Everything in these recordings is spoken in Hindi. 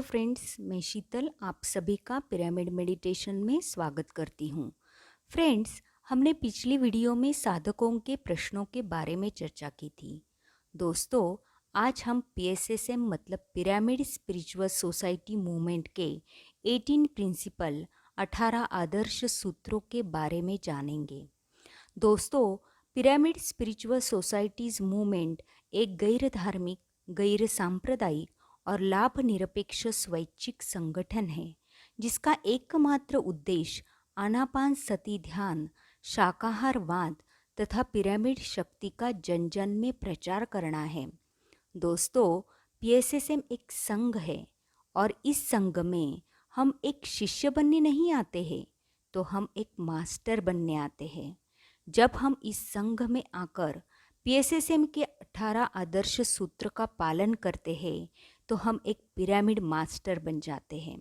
फ्रेंड्स, मैं शीतल आप सभी का पिरामिड मेडिटेशन में स्वागत करती हूँ। फ्रेंड्स, हमने पिछली वीडियो में साधकों के प्रश्नों के बारे में चर्चा की थी। दोस्तों, आज हम पीएसएसएम मतलब पिरामिड स्पिरिचुअल सोसाइटी मूवमेंट के 18 प्रिंसिपल 18 आदर्श सूत्रों के बारे में जानेंगे। दोस्तों, पिरामिड स्पिरिचुअल सोसाइटीज मूवमेंट एक गैर धार्मिक, गैर सांप्रदायिक और लाभ निरपेक्ष स्वैच्छिक संगठन है जिसका एकमात्र उद्देश्य आनापान सती ध्यान, शाकाहारवाद तथा पिरामिड शक्ति का जन जन में प्रचार करना है। दोस्तों, पीएसएसएम एक संघ है और इस संघ में हम एक शिष्य बनने नहीं आते हैं, तो हम एक मास्टर बनने आते हैं। जब हम इस संघ में आकर पीएसएसएम के 18 आदर्श सूत्र का पालन करते हैं तो हम एक पिरामिड मास्टर बन जाते हैं।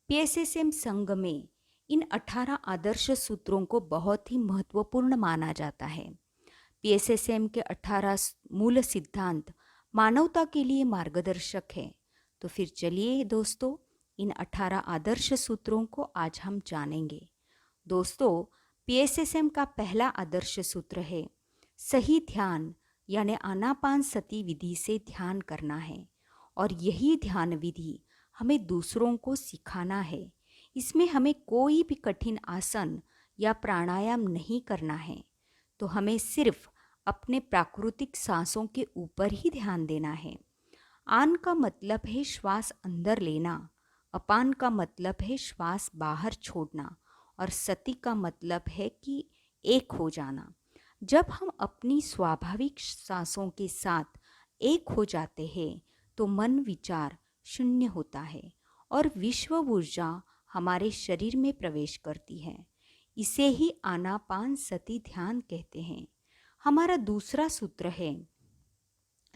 पीएसएसएम संघ में इन 18 आदर्श सूत्रों को बहुत ही महत्वपूर्ण माना जाता है। पीएसएसएम के 18 मूल सिद्धांत मानवता के लिए मार्गदर्शक है। तो फिर चलिए दोस्तों, इन 18 आदर्श सूत्रों को आज हम जानेंगे। दोस्तों, पीएसएसएम का पहला आदर्श सूत्र है सही ध्यान, यानी आनापान सती विधि से ध्यान करना है और यही ध्यान विधि हमें दूसरों को सिखाना है। इसमें हमें कोई भी कठिन आसन या प्राणायाम नहीं करना है, तो हमें सिर्फ अपने प्राकृतिक सांसों के ऊपर ही ध्यान देना है। आन का मतलब है श्वास अंदर लेना, अपान का मतलब है श्वास बाहर छोड़ना और सती का मतलब है कि एक हो जाना। जब हम अपनी स्वाभाविक सांसों के साथ एक हो जाते हैं तो मन विचार शून्य होता है और विश्व ऊर्जा हमारे शरीर में प्रवेश करती है। इसे ही आनापान सती ध्यान कहते हैं। हमारा दूसरा सूत्र है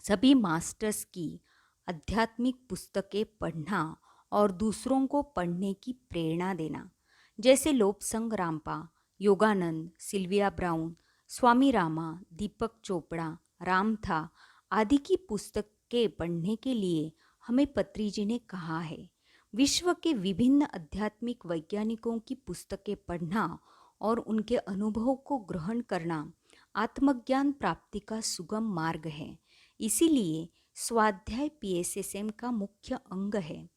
सभी मास्टर्स की आध्यात्मिक पुस्तकें पढ़ना और दूसरों को पढ़ने की प्रेरणा देना, जैसे लोपसंग रामपा, योगानंद, सिल्विया ब्राउन, स्वामी रामा, दीपक चोपड़ा, रामथा आदि की पुस्तकें पढ़ने के लिए हमें पत्री जी ने कहा है। विश्व के विभिन्न आध्यात्मिक वैज्ञानिकों की पुस्तकें पढ़ना और उनके अनुभव को ग्रहण करना आत्मज्ञान प्राप्ति का सुगम मार्ग है। इसीलिए स्वाध्याय पीएसएसएम का मुख्य अंग है।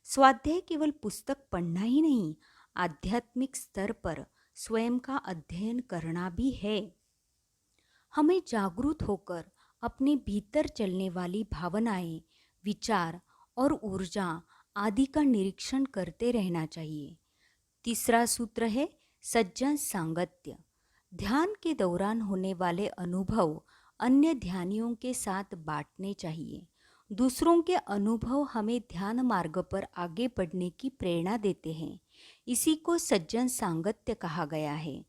स्वाध्याय केवल पुस्तक पढ़ना ही नहीं, आध्यात्मिक स्तर पर स्वयं का अध्ययन करना भी है। हमें जागरूक होकर अपने भीतर चलने वाली भावनाएं, विचार और ऊर्जा आदि का निरीक्षण करते रहना चाहिए। तीसरा सूत्र है सज्जन सांगत्य। ध्यान के दौरान होने वाले अनुभव अन्य ध्यानियों के साथ बांटने चाहिए। दूसरों के अनुभव हमें ध्यान मार्ग पर आगे बढ़ने की प्रेरणा देते हैं। इसी को सज्जन सांगत्य कहा गया है।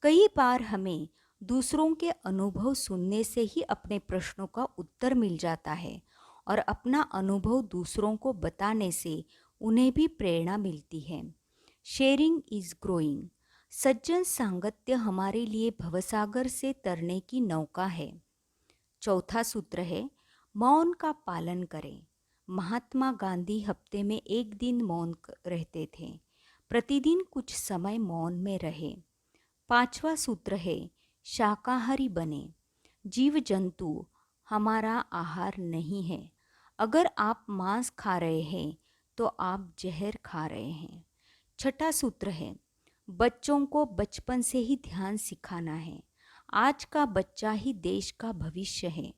कई बार हमें दूसरों के अनुभव सुनने से ही अपने प्रश्नों का उत्तर मिल जाता है और अपना अनुभव दूसरों को बताने से उन्हें भी प्रेरणा मिलती है। Sharing is growing. सज्जन सांगत्य हमारे लिए भवसागर से तरने की नौका है। चौथा सूत्र है मौन का पालन करें। महात्मा गांधी हफ्ते में एक दिन मौन रहते थे। प्रतिदिन कुछ समय मौन में रहे। पांचवा सूत्र है शाकाहारी बने। जीव जंतु हमारा आहार नहीं है। अगर आप मांस खा रहे हैं तो आप जहर खा रहे हैं। छठा सूत्र है बच्चों को बचपन से ही ध्यान सिखाना है। आज का बच्चा ही देश का भविष्य है।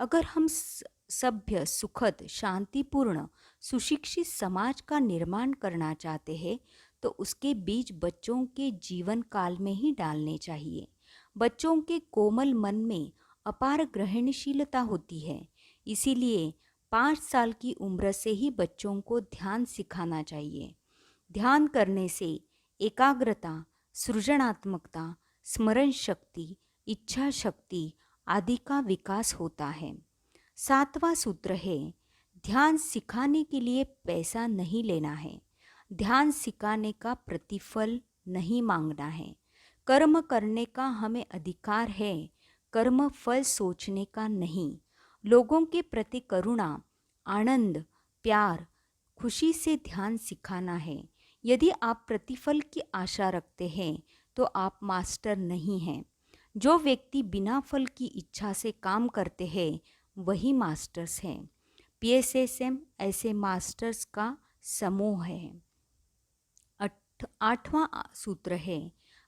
अगर हम सभ्य, सुखद, शांतिपूर्ण, सुशिक्षित समाज का निर्माण करना चाहते हैं तो उसके बीज बच्चों के जीवन काल में ही डालने चाहिए। बच्चों के कोमल मन में अपार ग्रहणशीलता होती है, इसीलिए 5 साल की उम्र से ही बच्चों को ध्यान सिखाना चाहिए। ध्यान करने से एकाग्रता, सृजनात्मकता, स्मरण शक्ति, इच्छा शक्ति आदि का विकास होता है। सातवां सूत्र है ध्यान सिखाने के लिए पैसा नहीं लेना है। ध्यान सिखाने का प्रतिफल नहीं मांगना है। कर्म करने का हमें अधिकार है, कर्म फल सोचने का नहीं। लोगों के प्रति करुणा, आनंद, प्यार, खुशी से ध्यान सिखाना है। यदि आप प्रतिफल की आशा रखते हैं तो आप मास्टर नहीं हैं। जो व्यक्ति बिना फल की इच्छा से काम करते हैं वही मास्टर्स हैं। पीएसएसएम ऐसे मास्टर्स का समूह है। 8वां सूत्र है,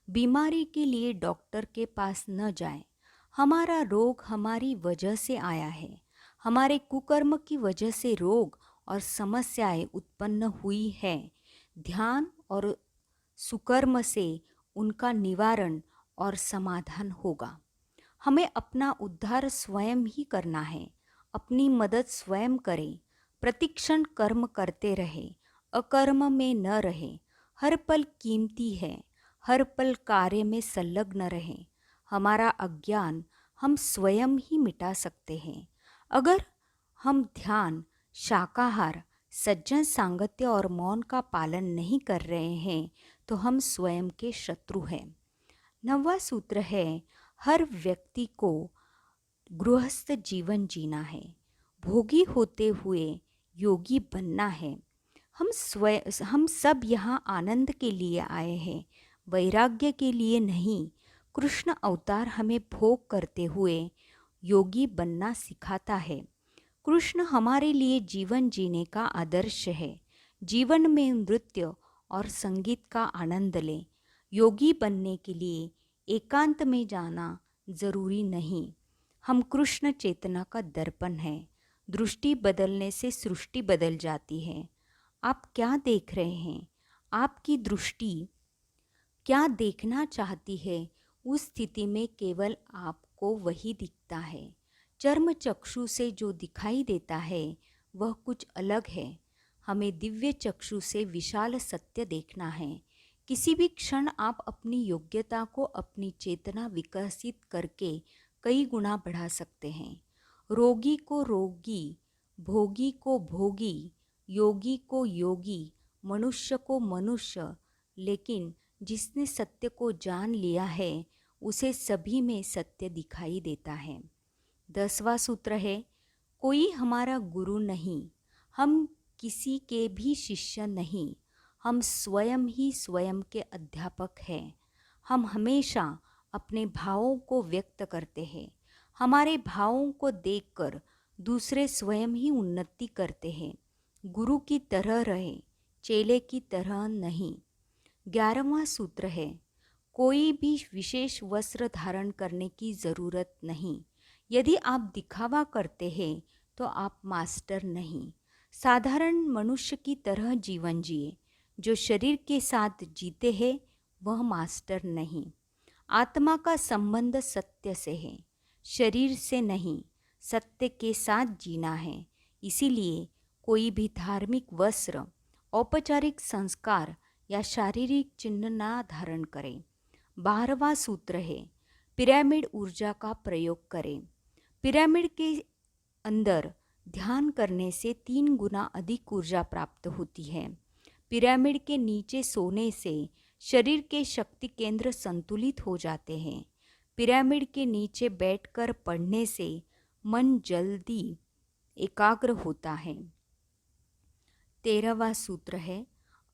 बीमारी के लिए डॉक्टर के पास न जाएं। हमारा रोग हमारी वजह से आया है। हमारे कुकर्म की वजह से रोग और समस्याएं उत्पन्न हुई है। ध्यान और सुकर्म से उनका निवारण और समाधान होगा। हमें अपना उद्धार स्वयं ही करना है। अपनी मदद स्वयं करें। प्रतिक्षण कर्म करते रहे, अकर्म में न रहे। हर पल कीमती है। हर पल कार्य में संलग्न रहें। हमारा अज्ञान हम स्वयं ही मिटा सकते हैं। अगर हम ध्यान, शाकाहार, सज्जन सांगत्य और मौन का पालन नहीं कर रहे हैं तो हम स्वयं के शत्रु हैं। 9वां सूत्र है, हर व्यक्ति को गृहस्थ जीवन जीना है। भोगी होते हुए योगी बनना है। हम सब यहाँ आनंद के लिए आए हैं, वैराग्य के लिए नहीं। कृष्ण अवतार हमें भोग करते हुए योगी बनना सिखाता है। कृष्ण हमारे लिए जीवन जीने का आदर्श है। जीवन में नृत्य और संगीत का आनंद लें। योगी बनने के लिए एकांत में जाना जरूरी नहीं। हम कृष्ण चेतना का दर्पण है। दृष्टि बदलने से सृष्टि बदल जाती है। आप क्या देख रहे हैं? आपकी दृष्टि क्या देखना चाहती है, उस स्थिति में केवल आपको वही दिखता है। चर्म चक्षु से जो दिखाई देता है वह कुछ अलग है। हमें दिव्य चक्षु से विशाल सत्य देखना है। किसी भी क्षण आप अपनी योग्यता को, अपनी चेतना विकसित करके कई गुना बढ़ा सकते हैं। रोगी को रोगी, भोगी को भोगी, योगी को योगी, मनुष्य को मनुष्य, लेकिन जिसने सत्य को जान लिया है उसे सभी में सत्य दिखाई देता है। 10वां सूत्र है, कोई हमारा गुरु नहीं। हम किसी के भी शिष्य नहीं। हम स्वयं ही स्वयं के अध्यापक हैं। हम हमेशा अपने भावों को व्यक्त करते हैं। हमारे भावों को देखकर दूसरे स्वयं ही उन्नति करते हैं। गुरु की तरह रहे, चेले की तरह नहीं। 11वां सूत्र है, कोई भी विशेष वस्त्र धारण करने की ज़रूरत नहीं। यदि आप दिखावा करते हैं तो आप मास्टर नहीं। साधारण मनुष्य की तरह जीवन जिए। जो शरीर के साथ जीते हैं वह मास्टर नहीं। आत्मा का संबंध सत्य से है, शरीर से नहीं। सत्य के साथ जीना है। इसीलिए कोई भी धार्मिक वस्त्र, औपचारिक संस्कार या शारीरिक चिन्ह ना धारण करें। 12वां सूत्र है, पिरामिड ऊर्जा का प्रयोग करें। पिरामिड के अंदर ध्यान करने से 3 गुना अधिक ऊर्जा प्राप्त होती है। पिरामिड के नीचे सोने से शरीर के शक्ति केंद्र संतुलित हो जाते हैं। पिरामिड के नीचे बैठकर पढ़ने से मन जल्दी एकाग्र होता है। 13वां सूत्र है,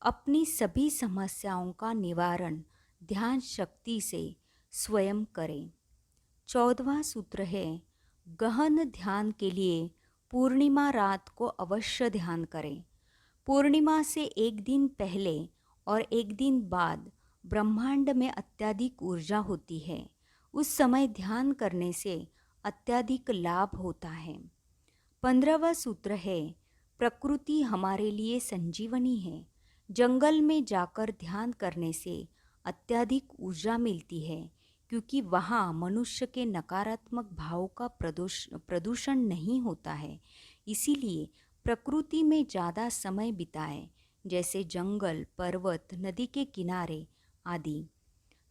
अपनी सभी समस्याओं का निवारण ध्यान शक्ति से स्वयं करें। 14वां सूत्र है, गहन ध्यान के लिए पूर्णिमा रात को अवश्य ध्यान करें। पूर्णिमा से एक दिन पहले और एक दिन बाद ब्रह्मांड में अत्यधिक ऊर्जा होती है। उस समय ध्यान करने से अत्यधिक लाभ होता है। 15वां सूत्र है, प्रकृति हमारे लिए संजीवनी है। जंगल में जाकर ध्यान करने से अत्यधिक ऊर्जा मिलती है, क्योंकि वहाँ मनुष्य के नकारात्मक भावों का प्रदूषण नहीं होता है। इसीलिए प्रकृति में ज़्यादा समय बिताएं, जैसे जंगल, पर्वत, नदी के किनारे आदि।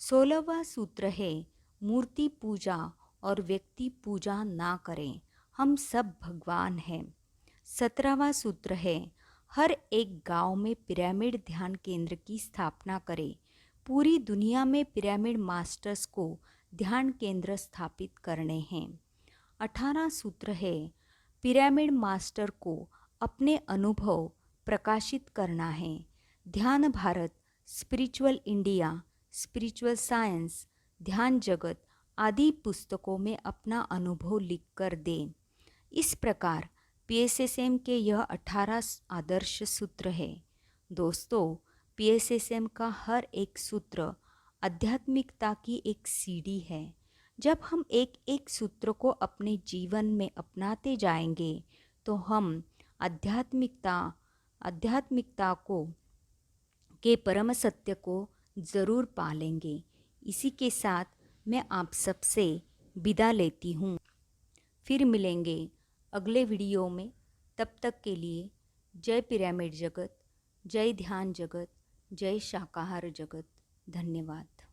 16वां सूत्र है, मूर्ति पूजा और व्यक्ति पूजा ना करें। हम सब भगवान हैं। 17वां सूत्र है, हर एक गांव में पिरामिड ध्यान केंद्र की स्थापना करें। पूरी दुनिया में पिरामिड मास्टर्स को ध्यान केंद्र स्थापित करने हैं। 18वां सूत्र है, पिरामिड मास्टर को अपने अनुभव, प्रकाशित करना है। ध्यान Bharat, spiritual India, spiritual science, ध्यान जगत आदि पुस्तकों में अपना अनुभव लिखकर दें। इस प्रकार पीएसएसएम के यह 18 आदर्श सूत्र है। दोस्तों, पीएसएसएम का हर एक सूत्र आध्यात्मिकता की एक सीढ़ी है। जब हम एक एक सूत्र को अपने जीवन में अपनाते जाएंगे तो हम आध्यात्मिकता को के परम सत्य को ज़रूर पालेंगे। इसी के साथ मैं आप सबसे विदा लेती हूँ। फिर मिलेंगे अगले वीडियो में। तब तक के लिए जय पिरामिड जगत, जय ध्यान जगत, जय शाकाहार जगत। धन्यवाद।